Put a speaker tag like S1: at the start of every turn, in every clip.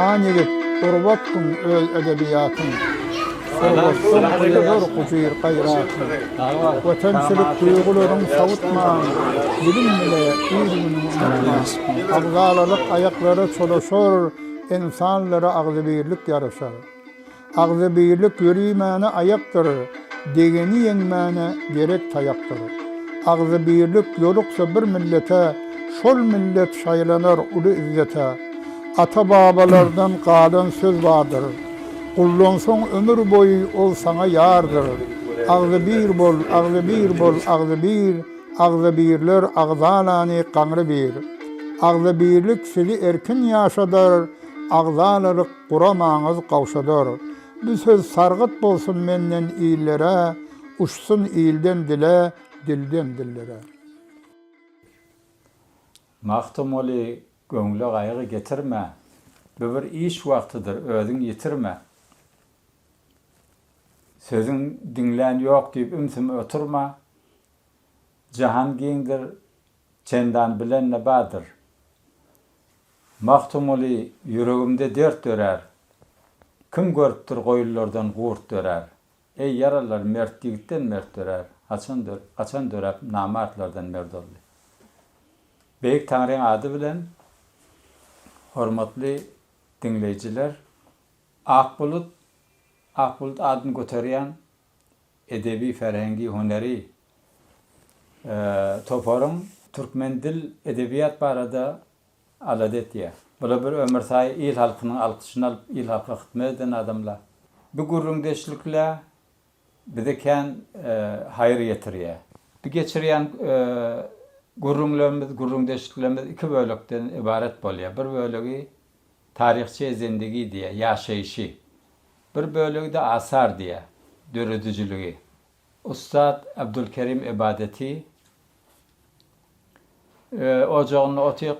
S1: Haniyet urvatkun öz edebiyatın. Sorgutsun kuyudur kucuyur kayratın. Vatançılık duyguların savutma, bilim bile iyiliğini unutma. Ağzalalık ayakları çolaşır, insanlara ağzı birlik yarışar. Ağzı birlik yürüymene ayaktır, degeni yenmene gerek tayaktır. Ağzı birlik yoluksa bir millete, şol millet şaylanır ulu izzete. Ata babalardan kalan söz vardır. Kullansın ömür boyu ol sana yardır. Ağzı bir bol, ağzı bir bol, ağzı bir, ağzı birler ağzalani kanrı bir. Ağzı birlik sizi erkin yaşadır, ağzalalık kuramağınız kavşadır. Bu söz sargıt bolsun menden iyillere, uçsun iyilden dile, dilden dillere.
S2: Mahtumoli göңlü gaýgy getirme. Bu bir iş wagtydyr, özüň yitirme. Sözüň dinlän ýok diýip ümsüm oturma. Jahan giňdir, çendan bilen ne badyr. Mahtumoli yüregimde dert dörer. Kim görüpdir goýullardan gurt dörer. Ey yaralar mertligikden mert dörer. Açan dörep namartlardan merd oldy. Beyik Tanrı'nın adı bilen hormatly dinleyijiler, Akbulut adyny göterýän edebi, ferhengi, huneri toparym türkmen dil edebiyat barada aladet diýär. Bula bir ömür saý il halkynyň alkyşyny alyp il halka hytmat eden adamlar. Bu gurrundeşlikler bize kän haýyr getirýär. Bu geçirýän gurrundeşliklerimiz iki bölekden ibaret bolýar. Bir bölegi tarihçi zindigi diýär, ýaşaýşy. Bir bölegi de asar diýär, döredijiligi. Ustad Abdülkerim Ibadeti ojagyny otyk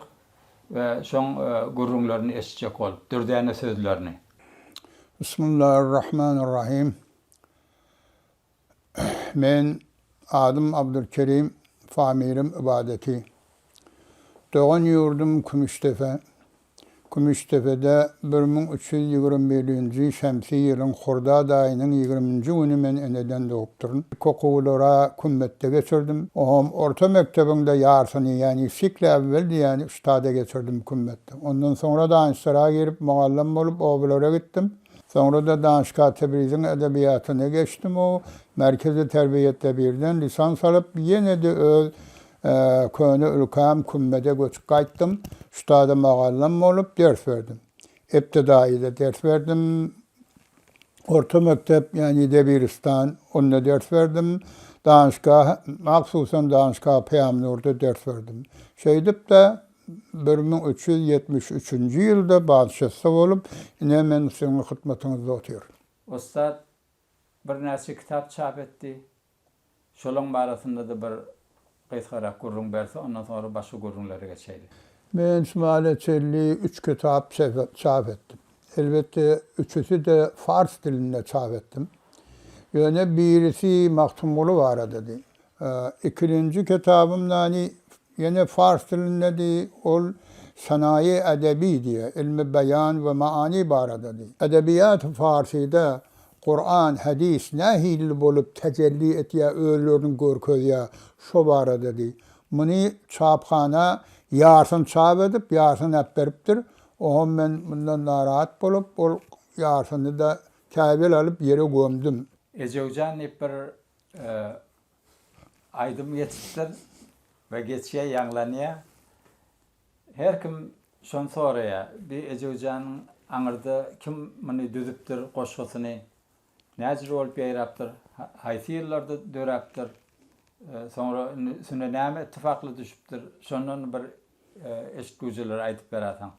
S2: we şoň gurrunlaryny eşitjek bolup, dürdäne sözlerini.
S1: Bismillahirrahmanirrahim. Men adım Abdülkerim, familim Ibadeti. Doğan yurdum Kumüştepe. Kumüştepe'de 1321-nji şemsi ýylyň Hordad aýynyň 20-nji güni men eneden dogupdyryn. Kokuwlara kummetde geçirdim. Oňam orta mektebiňde ýarsyny, ýani sikle evvel ýani ustada geçirdim kummetde. Ondan sonra da Anşara girip muallim bolup oğulara gittim. Sonra da Danışka Tebriz'in edebiyatyna geçdim. O merkezi terbiyette birden lisans alıp yine de köni ülkam kummede göçüp gaýtdym. Ustada muallim bolup ders verdim. Iptidaýyda ders verdim. Orta mektep yani Debiristan onda ders verdim. Danışka, maksusan Danışka Peyamnur'da ders verdim. Şeýdip de 1373-nji ýylda badyşassa bolup, ine men siziň hytmatyňyzda otyrym.
S2: Ustad bir näçe kitap çap etdi. Şolaň barasynda da bir gysgarak gurrun berse, ondan sonra başga gurrunlara geçeýdi.
S1: Men şimale 3 kitap çap etdim. Elbette üçüsü de Fars dilinde çap etdim. Ýöne birisi Mahtumulu barada dedi. İkinci kitabım yani yine Fars dilinde ol sanayi edebi diye, ilmi beyan ve maani barada diye. Edebiyat-ı Farsi'de Kur'an, hadis, nahil bolup tecelli etýär, öýlerini görkezýär, şo barada diye. Muni çapxana ýarsyn çap edip, ýarsyn hep beripdir. Oňam men bundan narahat bolup, ol ýarsyny da käbel alyp ýere gömdüm.
S2: Ejewjan bir aýdym ýetipdir ve geçýär ýanglanýar. Her kim şon soraýar, bir Ejewjanyň aňyrda kim muny düzüpdir, goşgusyny näçe bolup ýaýrapdyr, haýsy ýyllarda dörapdyr, sonra süne näme ittifakly düşüpdir, şondan bir eşitgüjeler aýdyp berýärsiň.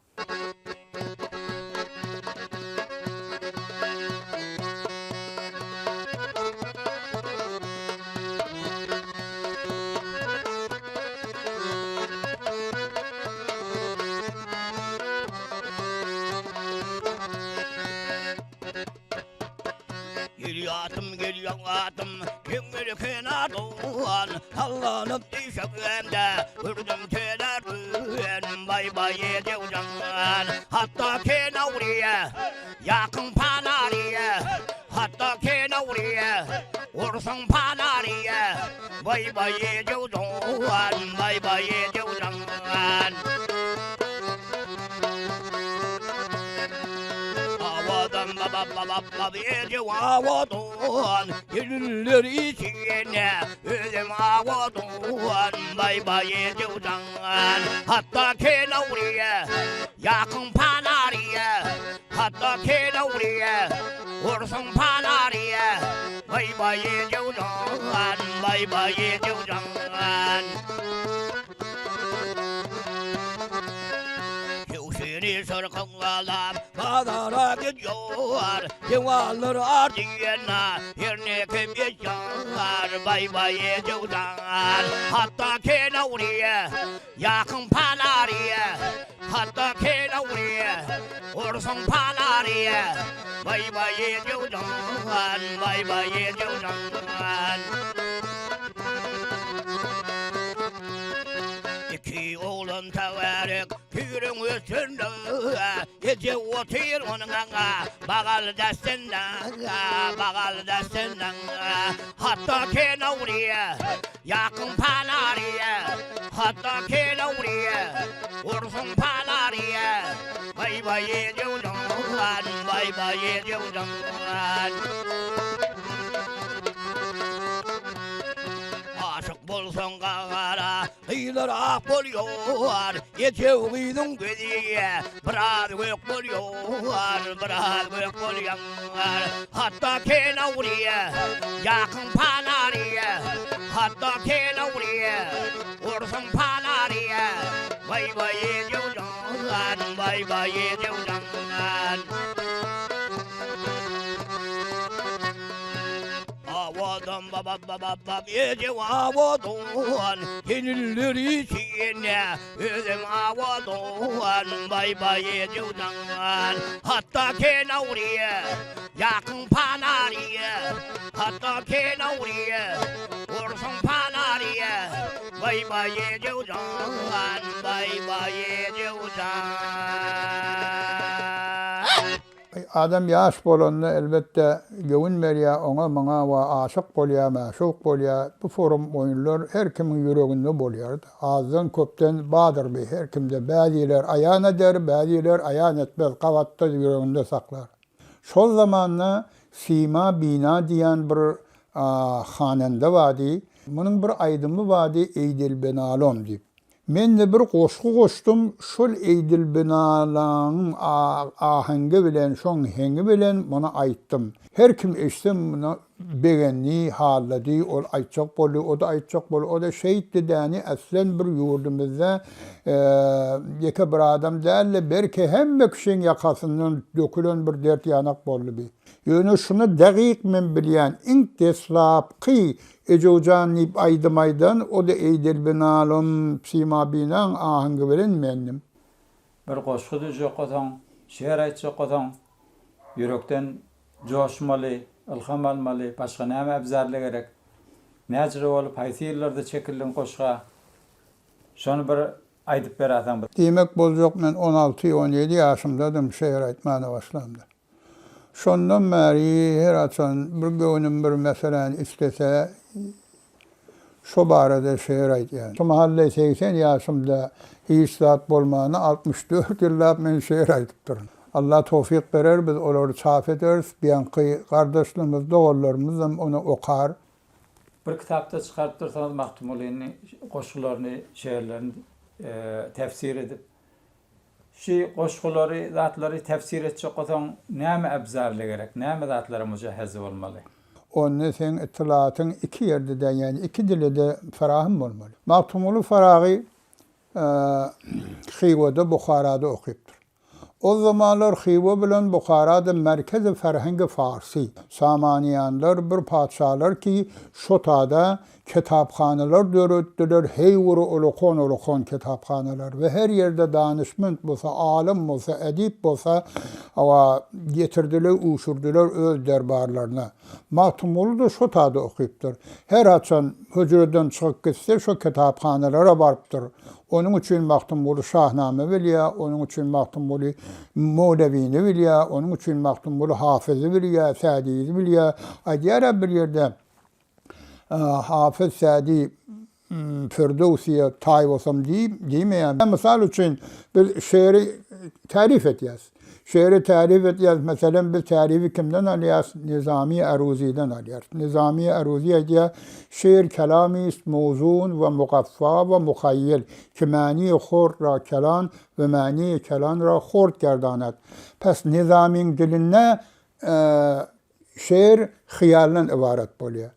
S3: Geliyor atım, kimleri kenar doğan, sallanıp düşüp hem de, vurdum kenar, bay bay edeceğim. hatta kenavriye yakın panariye hatta kenavriye vursun panariye bay bay yevdan bay bay yevdan baba yedi avadan gülür içine özüm avadan bay bay yediğden hatta kenavriye yakın panariye hatta kenavriye vursun panariye bay bay yediğden bay bay yediğden Seni sarkınlalam pazara gidiyor Divarlar ardiyena yerine kim yaşar Bay bay ediyorlar Hatta kenavriye yakın panariye Hatta kenavriye vursun panariye Bay bay ediyorlar Bay bay ediyorlar İki oğlun tavarık kürün üstünde Gece otur onunla Bağal destinden Hatta kenavriye yakın panariye Hatta kenavriye vursun panariye Bay bay ediyorlar Bay bay ediyorlar Aşık bulsun kağara, hıylar ak buluyor Yeteğinin gözüye, biraz gök buluyor Biraz gök buluyor Hatta kenavriye, yakın panariye Hatta kenavriye, vursun panariye Bay bay ediyorlar, bay bay ediyorlar Avadan baba yedi avadan Yenildir içine özüm avadan Bay bay ediyorlar Hatta kenavriye yakın panariye Hatta kenavriye vursun panariye Bay bay ediyorlar Bay bay ediyorlar
S1: Adam yaş bolanını elbette gövünmeriye ona mana ve aşık bolya, maşuk bolya bu forum oyunlar her kimin yüreğinde bolyardı. Azdan köpten badır bir her kimde badiler ayan eder, badiler ayan etmez, kavatta yüreğinde saklar. Şol zamanla Sima Bina diyen bir hanende vadi, bunun bir aydımı vadi Eydil Benalom deyip. Men de bir qoşku qoştum, şol Eydil Benalanın ahengi bilen, şoň hengi bilen buna aýtdym. Her kim eşsem buna begenli, hallady, ol aýtjak bolu, o da aýtjak bolu, o da şeýit dedäni aslen bir ýurdumyzda ýeke bir adam däl, berke hemme kişiň ýakasyndan dökülen bir dert ýanak boldy bi. Ýöne şunu dagyk men bilýän, inkteslap qy Ejewjan nip aydymaydan o da Eydil Benalom Sima Binan ahengi bilen mendim.
S2: Bir goşgy düjek gotaň, şeýer aýtjak gotaň, ýürekden joşmaly, ilham almaly, başga näme abzarly gerek. Näjere bolup haýsy ýyllarda çekildiň goşga. Şonu bir aýdyp berýärdim.
S1: Demek boljak men 16-17 ýaşymdadym şeýer aýtmana başlandy. Şondan beri her açan bir gönüm bir meselen istese şu barada şeýer aýtýar. Şu mahalle 80 ýaşymda hiçzat bolmany 64 ýyllap men şeýer aýtyp duryn. Allah tawfik berer, biz olary çap ederiz. Biýanky gardaşlarymyz, dogullarymyz hem onu okar.
S2: Bir kitapda çıkarıp dursanız Mahtumullyň goşgularyny, şeýerlerini tefsir edip şu goşgulary, zatlary tefsir etjek bolsaň näme abzarly gerek, näme zatlara müjehhez bolmaly?
S1: Onu sen ittilatyň iki ýerde yani iki dilde farahym bolmaly. Mahtumully Faragy Xivada, Buxarada okypdyr. O zamanlar Xiva bilen Buxarada merkezi ferhengi Farsi. Samaniyanlar bir padşalar ki Şotada kitapxanalar döretdiler, heywuru olokon kitapxanalar ve her yerde danışmant bolsa, alim bolsa, edip bolsa ava getirdiler, uşurdular öz derbarlarına. Mahtumulu da şu tadı okuyupdur. Her açan hücreden çıkıp gitse şu kitapxanalara barıpdır. Onun için Mahtumulu Şahname bilya, onun için Mahtumulu Muğdevini bilya, onun için Mahtumulu Hafız'ı bilya, Sadi'yi bilya. Diğer bir yerde Hafız Sadi Firdevsi'ye tayyip olsam demeyen. Misal için bir şiiri tarif edeceğiz. Şiiri tarif edeceğiz. Mesela biz tarifi kimden alıyoruz? Nizami Eruzi'den alıyoruz. Nizami Eruzi diye şiir kelami mevzun ve mukaffa ve muhayyil. Ki mani khord ra kelan ve mani kelan ra khord gerdanet. Pes Nizami'nin diline şiir hıyalden ibaret buluyor.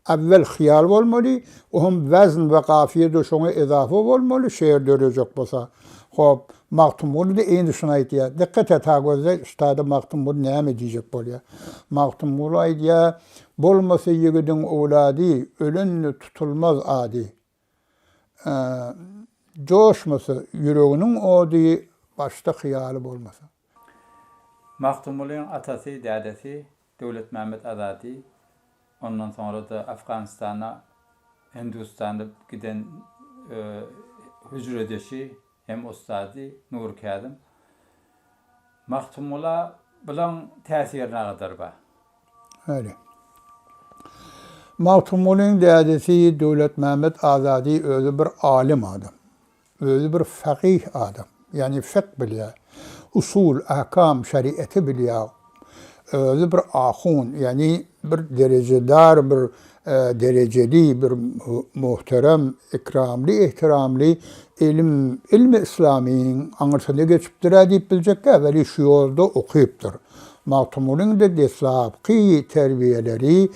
S1: Evvel hıyal olmalı, ohum vezn ve kafiye döşüne izafe olmalı, şiir dörecek bolsa. Hop, Mahtumulu da eyni şuna itiya. Dikkat et ha gözde, üstadı Mahtumulu neyme diyecek bolya. Mahtumulu aydiya, bolmasa yigidin oğladi, ölünlü tutulmaz adi. Coşması, yüreğinin odi, başta hıyali bolmasa.
S2: Mahtumulu'nun atası, dedesi, Devlet Mehmet Azadi, ondan sonra da Afganistan'a, Hindistan'da giden hücredeşi, hem ustadı Nur Kadim. Mahtumula bilen tesirine kadar ba.
S1: Öyle. Mahtumulu'nun dedesi Devlet Mehmet Azadi özü bir alim adam. Özü bir fakih adam. Yani fıkh biliyor. Usul, ahkam, şeriatı biliyor. Özü bir ahun, yani bir derecedar, bir dereceli, bir muhterem, ikramli, ihtiramli ilmi İslami'nin anırsını geçiptir edip bilecek evveli şu yolda okuyuptur. Mahtumulu'nun da deslabki terbiyeleri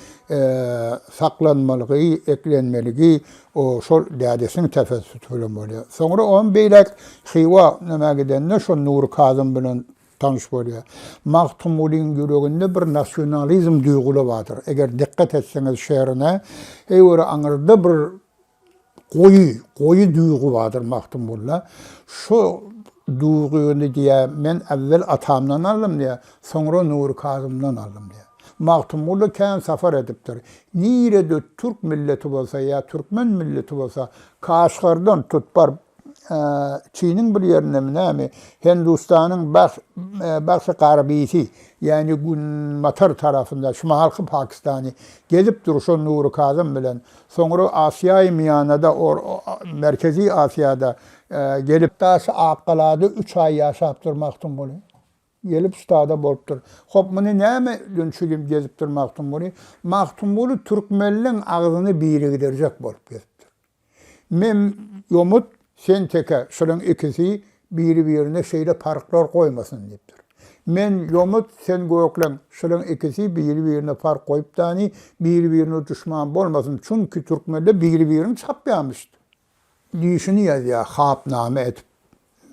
S1: saklanmalığı, eklenmeliği o şol dedesinin tefessütülü oluyor. Sonra on beylek hiva neme gidenle şu Nur Kazım bilen tanış oluyor. Mahtumulu'nun yüreğinde bir nasyonalizm duygulu vardır. Eğer dikkat etseniz şehrine, eyvara anırda bir koyu duygu vardır Mahtumulu'na. Şu duyguyu diye men evvel atamdan aldım diye, sonra Nur Kazım'dan aldım diye. Mahtumulu kendi safar ediptir. Nirede Türk milleti olsa ya Türkmen milleti olsa Kaşgar'dan tutbar Çin'in bir yerine mi Hindistan'ın Bakşı Garbisi yani Matar tarafında şu halkı Pakistan'ı gelip duruşu Nur Kazım bilen sonra Asya'yı Miyana'da Merkezi Asya'da gelip taşı akkaladı 3 ay yaşaptır Mahtumulu. Gelip stada boluptur. Hop bunu näme dönüşülüm geziptir Mahtumulu? Mahtumulu Türkmenliğin ağzını biri giderecek bolup geziptir. Men yomut sen teke şunun ikisi birine şeyle farklar koymasın deyiptir. Men yomut sen göklen şunun ikisi birine fark koyup tani birine düşman bolmasın. Çünkü Türkmenler birini çapyamıştı. Dişini yazıyor, hapname etip.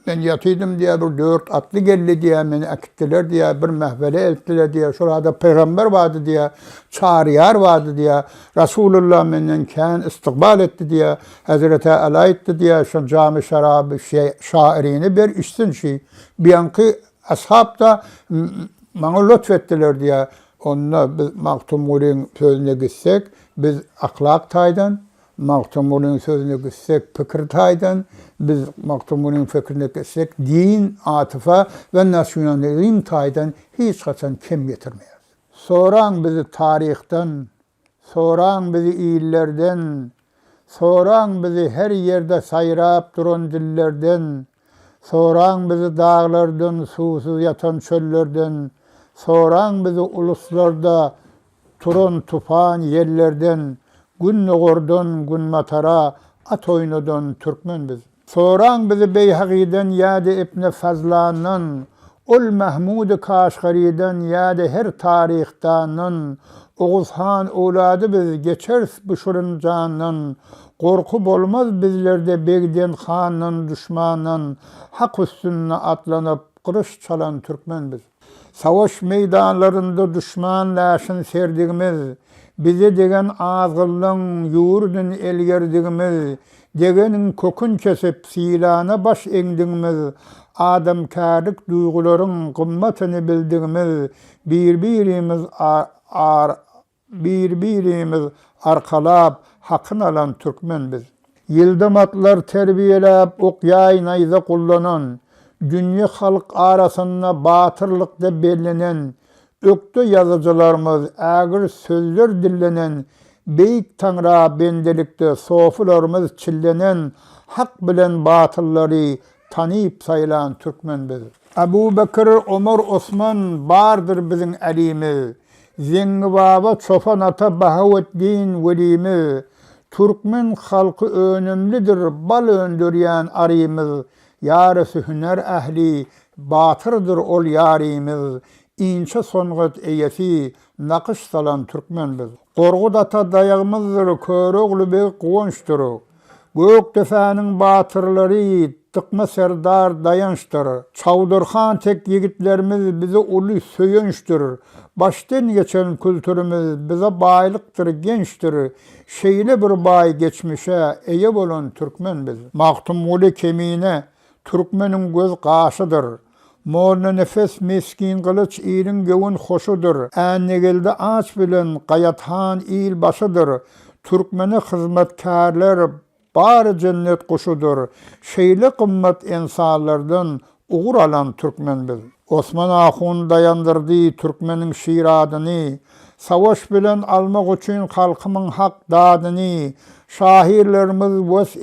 S1: Ben yatıydım diye bir 4 atlı geldi diye beni akittiler diye bir mehvele elttiler diye şurada peygamber vardı diye çağrıyar vardı diye Resulullah menden kendi istikbal etti diye Hazreti Ali etti diye şu cami şarabı şairini bir üstün şey bir yankı ashab da bana lütfettiler diye onunla biz Mahtumulu'nun sözüne gitsek biz ahlak taydan Mahtumulu'nun sözüne gitsek fikir taydan, biz Mahtumulu'nun fikrine gitsek din, atıfa ve nasyonalizm taydan hiç kaçan kim getirmeyiz. Soran bizi tarihten, soran bizi iyillerden, soran bizi her yerde sayrap duran dillerden, soran bizi dağlardan, susuz yatan çöllerden, soran bizi uluslarda turun tufan yerlerden, gün nogordan, gün matara, at oynadan Türkmen biz. Soran bizi Beyhaqi'den ya da İbn Fazlan'ın, ol Mahmud Kaşgari'den ya da her tarihtanın, Oğuzhan oğladı biz geçer bu şırıncanın, korku olmaz bizlerde Begden Han'ın düşmanın, hak üstüne atlanıp kılıç çalan Türkmen biz. Savaş meydanlarında düşman laşın serdiğimiz, Bize degen azgıllın yurdun elgerdigimiz, degenin kokun kesip silana baş engdigimiz, adamkärlik duyguların gymmatyny bildigimiz, birbirimiz arkalap hakkın alan Türkmen biz. Yıldamatlar terbiyelep okyaý naýza kullanan, dünýä halk arasynda batyrlykda bellenen, öktü yazıcılarımız ägir sözler dillenen, beýik taňra bendelikde sofularımız çillenen, hak bilen batyllary tanyp saýlan Türkmen biz. Abu Bekir, Ömer, Osman bardır bizim elimiz. Zengi Baba, Çofan Ata, Bahavettin velimiz. Türkmen halkı önemlidir, bal öndürýän arymyz. Yarısı hüner ähli, batırdır ol yarimiz. İnçe songat eýesi, nakış salan Türkmen biz. Gorgud ata dayagymyzdyr, körögli bir guwançdyr. Gök defäniň batyrlary, tıkma serdar dayançdyr. Çawdurhan tek yigitlerimiz bize uly söýençdir. Baştan geçen kültürümüz bize baýlykdyr, gençdir. Şeýle bir baý geçmişe eýe bolan Türkmen biz. Maktum uly kemine, Türkmeniň göz gaşydyr. Molna nefes meskin kılıç irin gövün hoşudur. Änegelde aç bilen gayathan il başıdır. Türkmeni hizmetkärler bar cennet kuşudur. Şeýle kımmat insanlardan uğur alan Türkmen biz. Osman Ahun dayandırdı Türkmeniň şiradyny. Savaş bilen almak üçin halkymyň hak dadyny. Şahirlerimiz was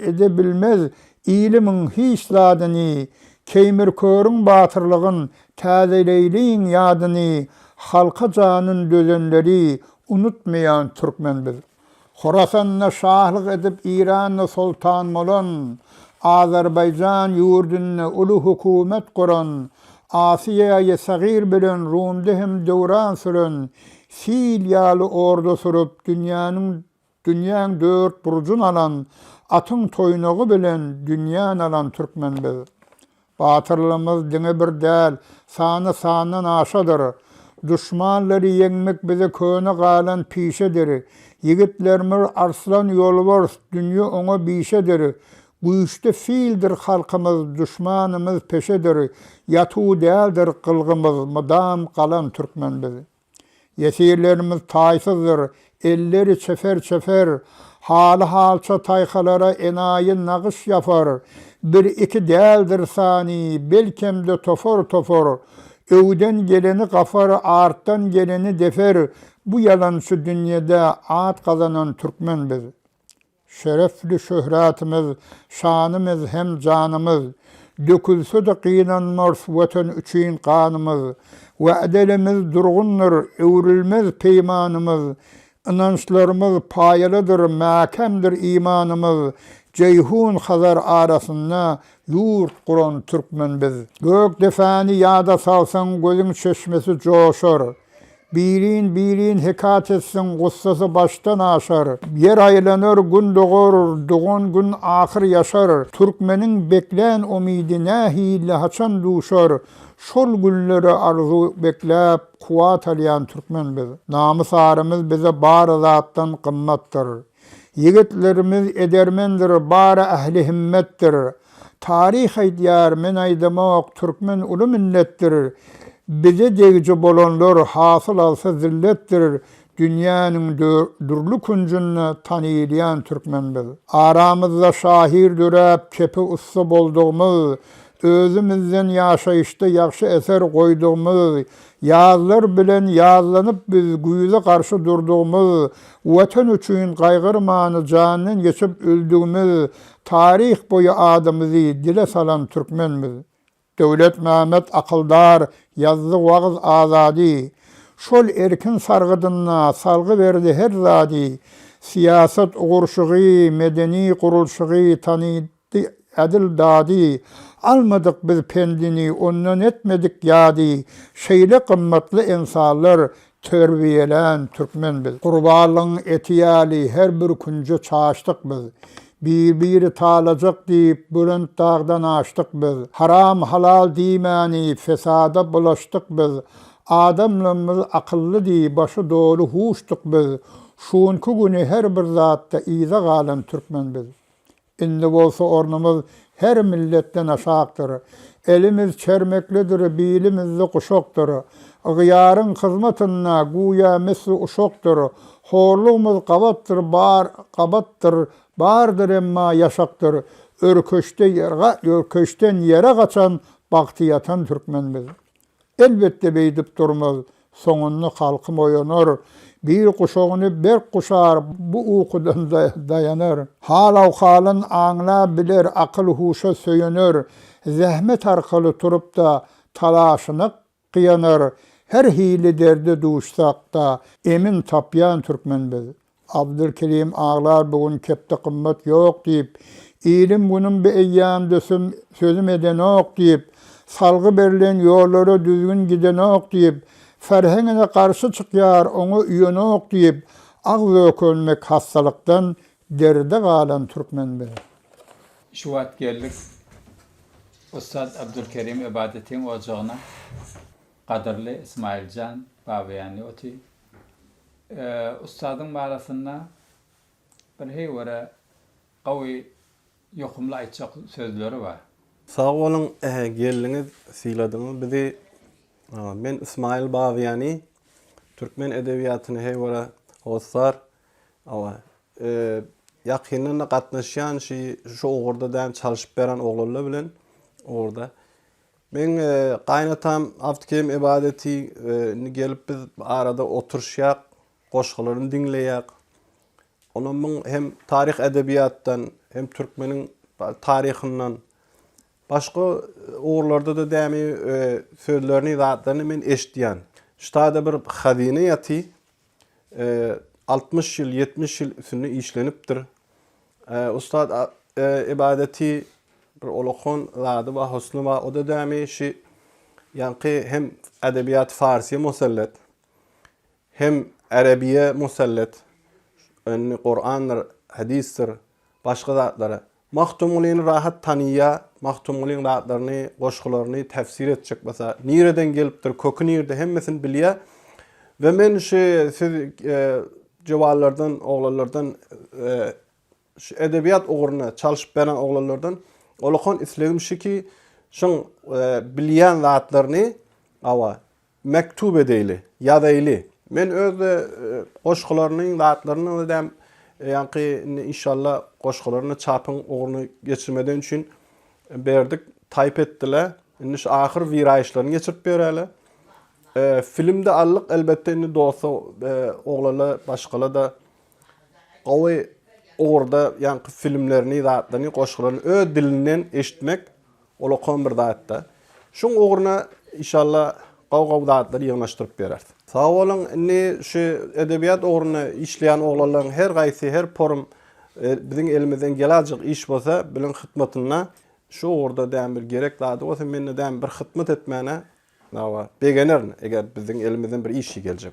S1: edebilmez ilimiň hiç dadyny. Keýmir körüň batyrlygyn, täzeleyliň ýadyny, halka janyn dözenleri unutmayan Türkmen biz. Horasanna şahlyk edip İranna sultan bolan, Azerbaycan ýurduna uly hukumet guran, Asiýaýa sagir bilen Rumda hem döwran süren, sil ýaly ordu surup dünýäň dört burjun alan, atyň toýnagy bilen dünýäni alan Türkmen biz. Batırlığımız diňe bir däl, sany sandan aşadyr. Düşmanlary ýeňmek bize köne galan pişedir. Yigitlerimiz arslan ýolbars, dünýä oňa bişedir. Güýçde fiildir halkymız, düşmanymız peşedir. Ýatu däldir kılgymız, mudam galan Türkmen biz. Yesirlerimiz taýsyzdyr, elleri çefer, haly halça taýhalara enaýy nagyş ýapar. Bir iki däldir sani, belkemde tofor, öwden geleni gafar, artdan geleni defer, bu yalançy dünýede at kazanan Türkmen biz. Şerefli şöhratimiz, şanımız hem canımız, dökülse de kıynanmaz vatan üçün kanımız, ve edelimiz durgundur, öwrilmez peymanımız, inançlarımız payalıdır, mäkemdir imanımız, Ceyhun Hazar arasında yurt kuran Türkmen biz. Gök defani yada salsan gözün çeşmesi coşar. Birin hekat etsin gussası baştan aşar. Yer aylanır gün doğur, doğun gün ahir yaşar. Türkmenin bekleyen umidine hile haçan duşar. Şol günleri arzu beklep kuvat alayan Türkmen biz. Namus arımız bize bar zattan kımmattır. Yigitlerimiz edermendir, bara ahli himmettir. Tarih aydiyar men aydamak Türkmen ulu millettir. Bize degici bolanlar hasıl alsa zillettir. Dünyanın dürlü kuncunu tanıyan Türkmen biz. Aramızda şahir dürep kepi ussa bolduğumuz, özümüzden yaşayışta yakşı eser koyduğumuz, yazlar bilen yazlanıp biz güýze karşı durduğumuz, vatan üçün gaýgyrmany janyny geçip öldüğümüz, tarih boyu adımızı dile salan Türkmenmiz. Döwlet Mehmet Akıldar yazdı wagız azadi, şol erkin sargıdynna salgı berdi her zadi, siyasat uğurşugy, medeni kurulşugy tanıdy adil dadi, almadık biz pendini, ondan etmedik yadi, şeýle kımmatly insanlar terbiyelen Türkmen biz. Kurbanlyň etiyali her bir kunca çaştık biz. Bir talacak deyip bülent dağdan açtık biz. Haram halal diýmäni fesada bulaştık biz. Adamlarımız akıllı diye başı doğru huştuk biz. Şuunku günü her bir zatta iza galan Türkmen biz. Indi bolsa ornumuz her milletten aşağıktır. Elimiz çermeklidir, bilimizde kuşoktur. Gıyarın hizmetine guya misli uşoktur. Horluğumuz qabattır, bardır emma yaşaktır. Örköşten yere kaçan baktiyatan Türkmen biz. Elbette beydip durmaz, sonunu halkım oyanır. Bir kuşağını bir kuşar, bu ukudan dayanır. Halav halın anla bilir, akıl huşa söyünür. Zahmet arkalı turup da talaşını kıyanır. Her hili derdi duşsak da emin tapyan Türkmen biz. Abdülkerim ağlar bugün kepte kımmet yok deyip, ilim bunun bir eyyam dösüm sözüm eden ok deyip, salgı verilen yolları düzgün giden ok deyip, ferhengine karşı çıkıyar onu üyene ok deyip, ağzı ökölmek hastalıktan derde kalan Türkmen biz.
S2: Şu vat geldik Ustad Abdülkerim ibadetin ocağına kadirli İsmailcan Babayani oti. Ustadın barasında bir heyvara qawi yokumla aytacak sözleri var.
S4: Sağ olun, geliniz, sıyladınız bizi. Ben İsmail Babayani, Türkmen edebiyatını heyvara hostar. Yakınına katnaşan şu orada da çalışıp veren oğlanlar bilen orada. Ben kaynatam Abdülkerim ibadeti gelip biz arada oturuşyak, koşkularını dinleyek. Onun hem tarih edebiyattan hem Türkmenin tarihinden başka uğurlarda da demi sözlerini, zatlarını ben eşdiyen. Ştada bir hazine yatı 60 yıl, 70 yıl üstünde işleniptir. Ustad ibadeti bir olukon zadı ve husnu ve o da demi yankı hem edebiyat Farsiye musallat hem Arabiye musallat. Kur'an'dır, hadistir, başka zatları. Mahtumulin rahat tanıya, mahtumulin zatlarını, koşkularını tefsir edecek mesela. Nereden geliptir, koku nerede hemmesini biliyor. Ve ben siz civarlardan, oğlanlardan, edebiyat uğruna çalışıp veren oğlanlardan olukon islemişim ki şun bilen zatlarını mektub edeyli, yadaylı. Men öz koşkularının zatlarını da yani inşallah koşkularını çapın uğrunu geçirmeden için berdik, tayp ettiler. Şimdi şu ahir virayışlarını geçirip bereli. Filmde allık elbette indi doğsa oğlala başkalı da qawi orada yani filmlerini zatlarını koşkularını öz dilinden eşitmek olukon bir zatta. Şun uğruna inşallah qaw zatları yığınlaştırıp berer. Sağ olun, şu edebiyat uğruna işleyen oğlanların her qaysi, her porum bizim elimizden gelecek iş bolsa, bilin hizmetine şu orada däm bir gerek dadı olsa, menne däm bir hizmet etmene begenerin eger bizim elimizden bir işi gelecek